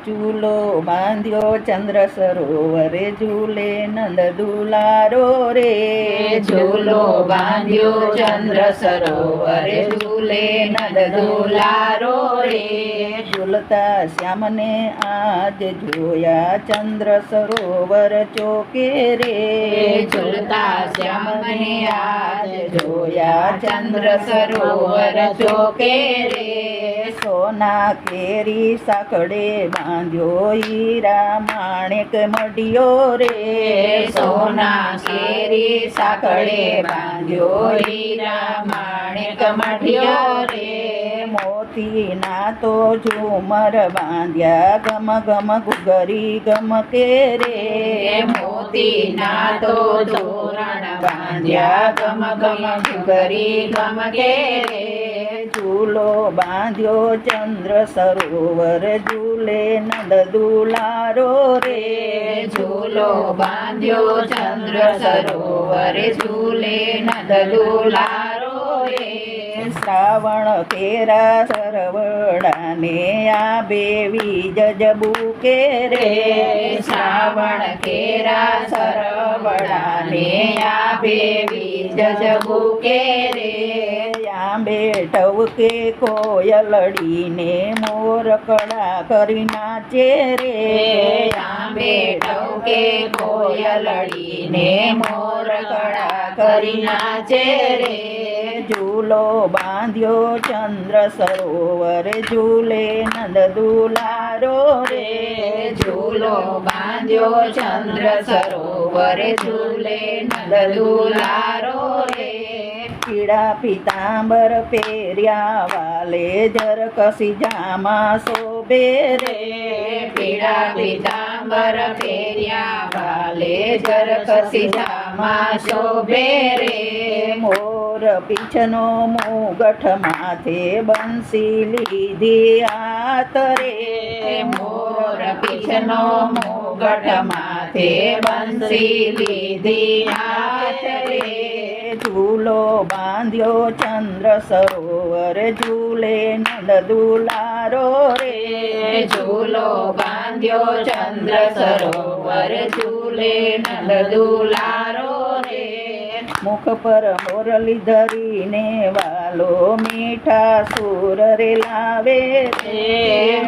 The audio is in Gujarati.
ઝૂલો બાંધ્યો ચંદ્ર સરોવરે ઝૂલે નંદ દુલારો રે ઝૂલો બાંધ્યો ચંદ્ર સરોવરે ઝૂલે નંદ દુલારો રે ઝૂલતા શ્યામને આજ જોયા ચંદ્ર સરોવર ચોકે રે ઝૂલતા શ્યામને આજ જોયા ચંદ્ર સરોવર ચોકે રે સોના કેરી સાકડે બાંધ્યો હીરા માણેક મઢિયો રે સોના કેરી સાકળે બાંધ્યો હીરા માણેક મઢિયો રે મોતીના તો ઝુમર બાંધ્યા ગમ ગમ ગુગરી ગમ કે રે મોતીના તો તોરણ બાંધ્યા ગમ ગમ ઘુઘરી ગમ કે રે ઝૂલો બાંધ્યો ચંદ્ર સરોવર ઝૂલે નંદ દુલારો રે ઝૂલો બાંધ્યો ચંદ્ર સરોવર ઝૂલે નંદ દુલારો રે શ્રાવણ કેરા સરવડાને આ બેવી જજબુ કે રે શ્રાવણ કેરા સરવડાને આ બેવી જજબુ કે રે આંબે ટવકે કોયલડીને મોર કડા કરી નાચે રે આંબે ટવકે કોયલડીને મોર કડા કરી નાચે રે ઝૂલો બાંધ્યો ચંદ્ર સરોવર ઝૂલે નંદ દુલારો રે ઝૂલો બાંધ્યો ચંદ્ર સરોવર ઝૂલે નંદ દુલારો રે પીળા પીતાંબર પહેર્યા વાલે જર કસી જામા શોભે રે પીળા પીતાંબર પહેર્યા વાલે જર કસી જામા શોભે રે મોર પીછનો મુગઠ માથે બંસી લીધી હાથ રે મોર પીછનો મુગટ માથે બંસી લીધી હાથ રે ઝૂલો બાંધ્યો ચંદ્ર સરોવર ઝૂલે નંદ દુલારો રે ઝૂલો બાંધ્યો ચંદ્ર સરોવર ઝૂલે નંદ દુલારો રે મુખ પર મોરલી ધરીને વાલો મીઠા સુર રે લાવે રે